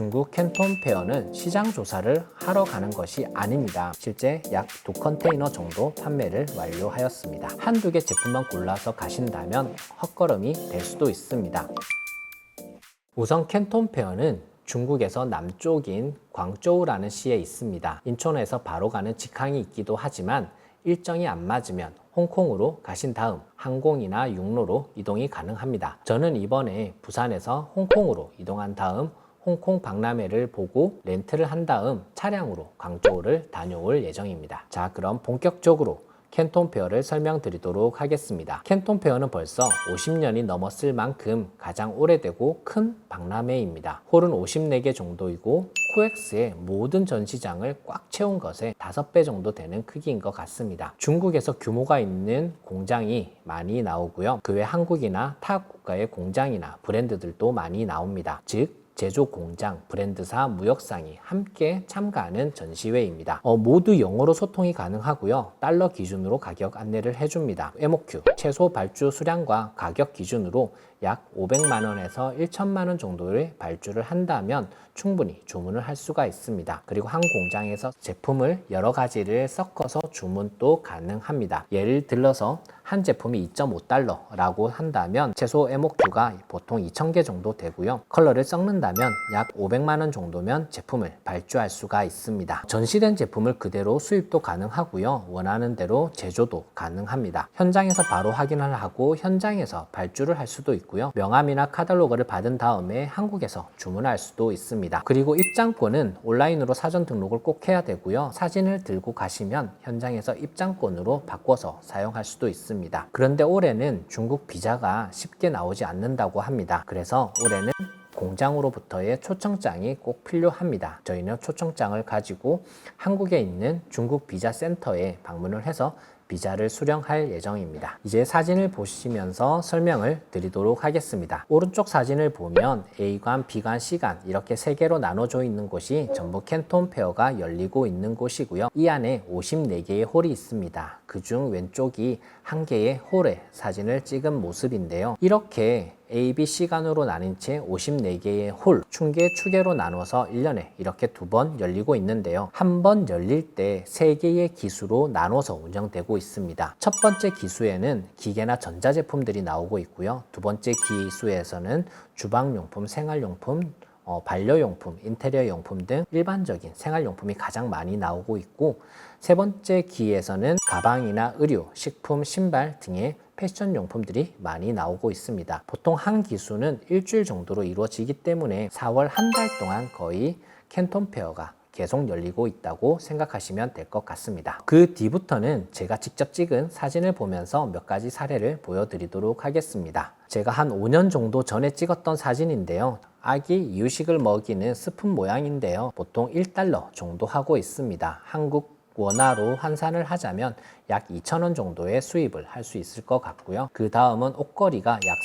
중국 캔톤 페어는 시장 조사를 하러 가는 것이 아닙니다. 실제 약 2컨테이너 정도 판매를 완료하였습니다. 한두 개 제품만 골라서 가신다면 헛걸음이 될 수도 있습니다. 우선 캔톤 페어는 중국에서 남쪽인 광저우라는 시에 있습니다. 인천에서 바로 가는 직항이 있기도 하지만 일정이 안 맞으면 홍콩으로 가신 다음 항공이나 육로로 이동이 가능합니다. 저는 이번에 부산에서 홍콩으로 이동한 다음 홍콩 박람회를 보고 렌트를 한 다음 차량으로 광저우를 다녀올 예정입니다. 자, 그럼 본격적으로 캔톤 페어를 설명드리도록 하겠습니다. 캔톤 페어는 벌써 50년이 넘었을 만큼 가장 오래되고 큰 박람회입니다. 홀은 54개 정도이고 코엑스의 모든 전시장을 꽉 채운 것에 5배 정도 되는 크기인 것 같습니다. 중국에서 규모가 있는 공장이 많이 나오고요. 그 외 한국이나 타 국가의 공장이나 브랜드들도 많이 나옵니다. 즉 제조 공장, 브랜드사, 무역상이 함께 참가하는 전시회입니다. 모두 영어로 소통이 가능하고요. 달러 기준으로 가격 안내를 해줍니다. MOQ, 최소 발주 수량과 가격 기준으로 약 500만 원에서 1천만 원 정도의 발주를 한다면 충분히 주문을 할 수가 있습니다. 그리고 한 공장에서 제품을 여러 가지를 섞어서 주문도 가능합니다. 예를 들어서 한 제품이 2.5달러라고 한다면 최소 MOQ가 보통 2,000개 정도 되고요. 컬러를 섞는다면 약 500만 원 정도면 제품을 발주할 수가 있습니다. 전시된 제품을 그대로 수입도 가능하고요. 원하는 대로 제조도 가능합니다. 현장에서 바로 확인을 하고 현장에서 발주를 할 수도 있고요. 명함이나 카탈로그를 받은 다음에 한국에서 주문할 수도 있습니다. 그리고 입장권은 온라인으로 사전 등록을 꼭 해야 되고요. 사진을 들고 가시면 현장에서 입장권으로 바꿔서 사용할 수도 있습니다. 그런데 올해는 중국 비자가 쉽게 나오지 않는다고 합니다. 그래서 올해는 공장으로부터의 초청장이 꼭 필요합니다. 저희는 초청장을 가지고 한국에 있는 중국 비자 센터에 방문을 해서 비자를 수령할 예정입니다. 이제 사진을 보시면서 설명을 드리도록 하겠습니다. 오른쪽 사진을 보면 A관, B관, C관 이렇게 3개로 나눠져 있는 곳이 전부 캔톤 페어가 열리고 있는 곳이고요. 이 안에 54개의 홀이 있습니다. 그중 왼쪽이 한 개의 홀의 사진을 찍은 모습인데요. 이렇게 A, B, C관으로 나뉜 채 54개의 홀, 축계로 나눠서 1년에 이렇게 2번 열리고 있는데요. 한 번 열릴 때 3개의 기수로 나눠서 운영되고 있습니다. 첫 번째 기수에는 기계나 전자제품들이 나오고 있고요. 두 번째 기수에서는 주방용품, 생활용품, 반려용품, 인테리어용품 등 일반적인 생활용품이 가장 많이 나오고 있고, 세 번째 기에서는 가방이나 의류, 식품, 신발 등의 패션 용품들이 많이 나오고 있습니다. 보통 한 기수는 일주일 정도로 이루어지기 때문에 4월 한 달 동안 거의 캔톤 페어가 계속 열리고 있다고 생각하시면 될 것 같습니다. 그 뒤부터는 제가 직접 찍은 사진을 보면서 몇 가지 사례를 보여드리도록 하겠습니다. 제가 한 5년 정도 전에 찍었던 사진인데요. 아기 이유식을 먹이는 스푼 모양인데요. 보통 1달러 정도 하고 있습니다. 한국 원화로 환산을 하자면 약 2,000원 정도의 수입을 할 수 있을 것 같고요. 그 다음은 옷걸이가 약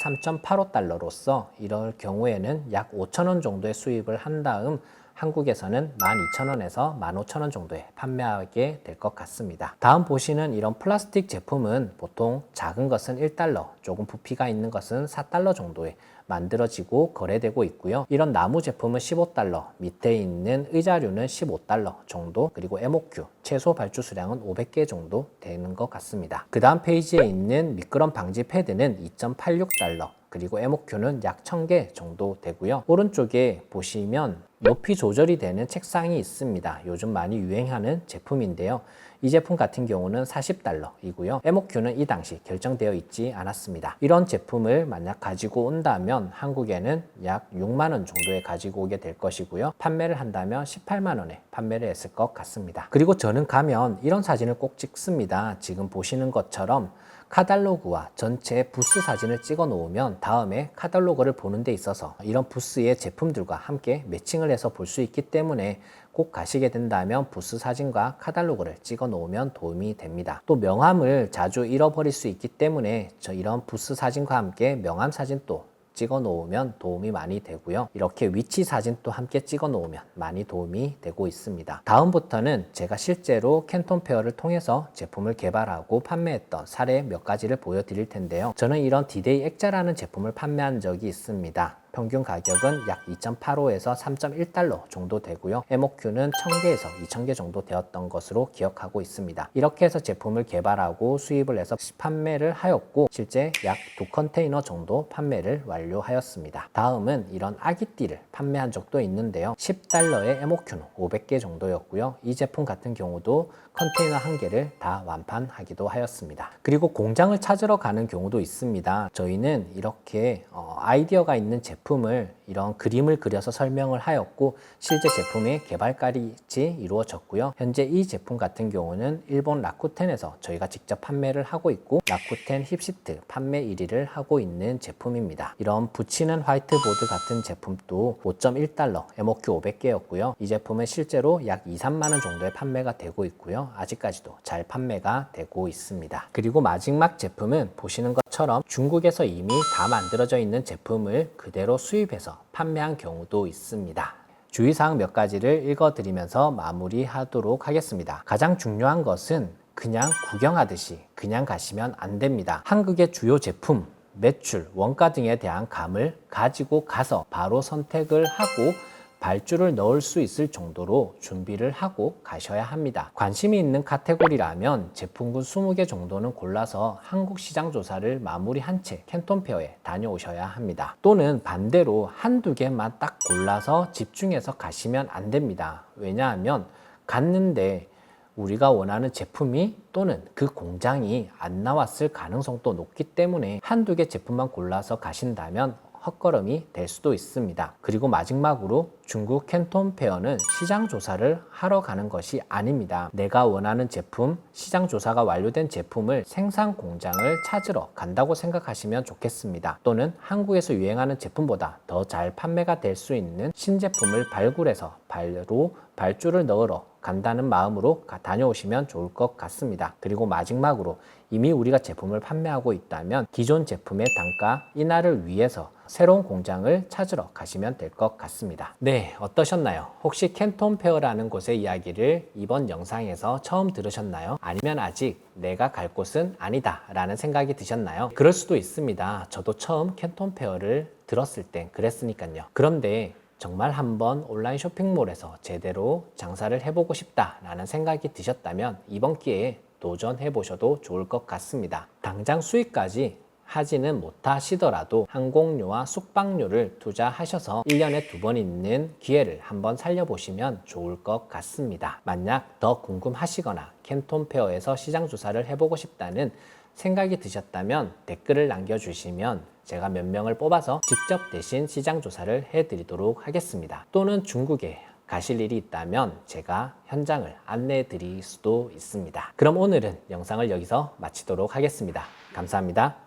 3.85달러로서 이럴 경우에는 약 5,000원 정도의 수입을 한 다음 한국에서는 12,000원에서 15,000원 정도에 판매하게 될 것 같습니다. 다음 보시는 이런 플라스틱 제품은 보통 작은 것은 1달러, 조금 부피가 있는 것은 4달러 정도에 만들어지고 거래되고 있고요. 이런 나무 제품은 15달러, 밑에 있는 의자류는 15달러 정도, 그리고 MOQ, 최소 발주 수량은 500개 정도 되는 것 같습니다. 그 다음 페이지에 있는 미끄럼 방지 패드는 2.86달러, 그리고 MOQ는 약 1000개 정도 되고요. 오른쪽에 보시면 높이 조절이 되는 책상이 있습니다. 요즘 많이 유행하는 제품인데요. 이 제품 같은 경우는 40달러이고요. MOQ는 이 당시 결정되어 있지 않았습니다. 이런 제품을 만약 가지고 온다면 한국에는 약 6만 원 정도에 가지고 오게 될 것이고요. 판매를 한다면 18만 원에 판매를 했을 것 같습니다. 그리고 저는 가면 이런 사진을 꼭 찍습니다. 지금 보시는 것처럼 카탈로그와 전체 부스 사진을 찍어 놓으면 다음에 카탈로그를 보는 데 있어서 이런 부스의 제품들과 함께 매칭을 해서 볼 수 있기 때문에 꼭 가시게 된다면 부스 사진과 카탈로그를 찍어 놓으면 도움이 됩니다. 또 명함을 자주 잃어버릴 수 있기 때문에 이런 부스 사진과 함께 명함 사진도 찍어 놓으면 도움이 많이 되고요. 이렇게 위치 사진도 함께 찍어 놓으면 많이 도움이 되고 있습니다. 다음부터는 제가 실제로 캔톤 페어를 통해서 제품을 개발하고 판매했던 사례 몇 가지를 보여드릴 텐데요. 저는 이런 디데이 액자라는 제품을 판매한 적이 있습니다. 평균 가격은 약 2.85에서 3.1달러 정도 되고요. MOQ는 1000개에서 2000개 정도 되었던 것으로 기억하고 있습니다. 이렇게 해서 제품을 개발하고 수입을 해서 판매를 하였고 실제 약 2컨테이너 정도 판매를 완료하였습니다. 다음은 이런 아기띠를 판매한 적도 있는데요. 10달러의 MOQ는 500개 정도였고요. 이 제품 같은 경우도 컨테이너 1개를 다 완판하기도 하였습니다. 그리고 공장을 찾으러 가는 경우도 있습니다. 저희는 이렇게 아이디어가 있는 제품을 이런 그림을 그려서 설명을 하였고 실제 제품의 개발까지 이루어졌고요. 현재 이 제품 같은 경우는 일본 라쿠텐에서 저희가 직접 판매를 하고 있고 라쿠텐 힙시트 판매 1위를 하고 있는 제품입니다. 이런 붙이는 화이트보드 같은 제품도 5.1달러 MOQ 500개였고요. 이 제품은 실제로 약 2, 3만 원 정도의 판매가 되고 있고요. 아직까지도 잘 판매가 되고 있습니다. 그리고 마지막 제품은 보시는 것처럼 중국에서 이미 다 만들어져 있는 제품을 그대로 수입해서 판매한 경우도 있습니다. 주의사항 몇 가지를 읽어드리면서 마무리하도록 하겠습니다. 가장 중요한 것은 그냥 구경하듯이 그냥 가시면 안 됩니다. 한국의 주요 제품, 매출, 원가 등에 대한 감을 가지고 가서 바로 선택을 하고 발주를 넣을 수 있을 정도로 준비를 하고 가셔야 합니다. 관심이 있는 카테고리라면 제품군 20개 정도는 골라서 한국 시장 조사를 마무리한 채 캔톤 페어에 다녀오셔야 합니다. 또는 반대로 한두 개만 딱 골라서 집중해서 가시면 안 됩니다. 왜냐하면 갔는데 우리가 원하는 제품이 또는 그 공장이 안 나왔을 가능성도 높기 때문에 한두 개 제품만 골라서 가신다면 헛걸음이 될 수도 있습니다. 그리고 마지막으로 중국 캔톤 페어는 시장 조사를 하러 가는 것이 아닙니다. 내가 원하는 제품, 시장 조사가 완료된 제품을 생산 공장을 찾으러 간다고 생각하시면 좋겠습니다. 또는 한국에서 유행하는 제품보다 더 잘 판매가 될 수 있는 신제품을 발굴해서 바로 발주를 넣으러 간다는 마음으로 다녀오시면 좋을 것 같습니다. 그리고 마지막으로 이미 우리가 제품을 판매하고 있다면 기존 제품의 단가 인하를 위해서 새로운 공장을 찾으러 가시면 될 것 같습니다. 네, 어떠셨나요? 혹시 캔톤 페어라는 곳의 이야기를 이번 영상에서 처음 들으셨나요? 아니면 아직 내가 갈 곳은 아니다 라는 생각이 드셨나요? 그럴 수도 있습니다. 저도 처음 캔톤 페어를 들었을 땐 그랬으니까요. 그런데 정말 한번 온라인 쇼핑몰에서 제대로 장사를 해보고 싶다라는 생각이 드셨다면 이번 기회에 도전해 보셔도 좋을 것 같습니다. 당장 수익까지 하지는 못하시더라도 항공료와 숙박료를 투자하셔서 1년에 2번 있는 기회를 한번 살려보시면 좋을 것 같습니다. 만약 더 궁금하시거나 캔톤 페어에서 시장 조사를 해보고 싶다는 생각이 드셨다면 댓글을 남겨주시면 제가 몇 명을 뽑아서 직접 대신 시장 조사를 해드리도록 하겠습니다. 또는 중국에 가실 일이 있다면 제가 현장을 안내해 드릴 수도 있습니다. 그럼 오늘은 영상을 여기서 마치도록 하겠습니다. 감사합니다.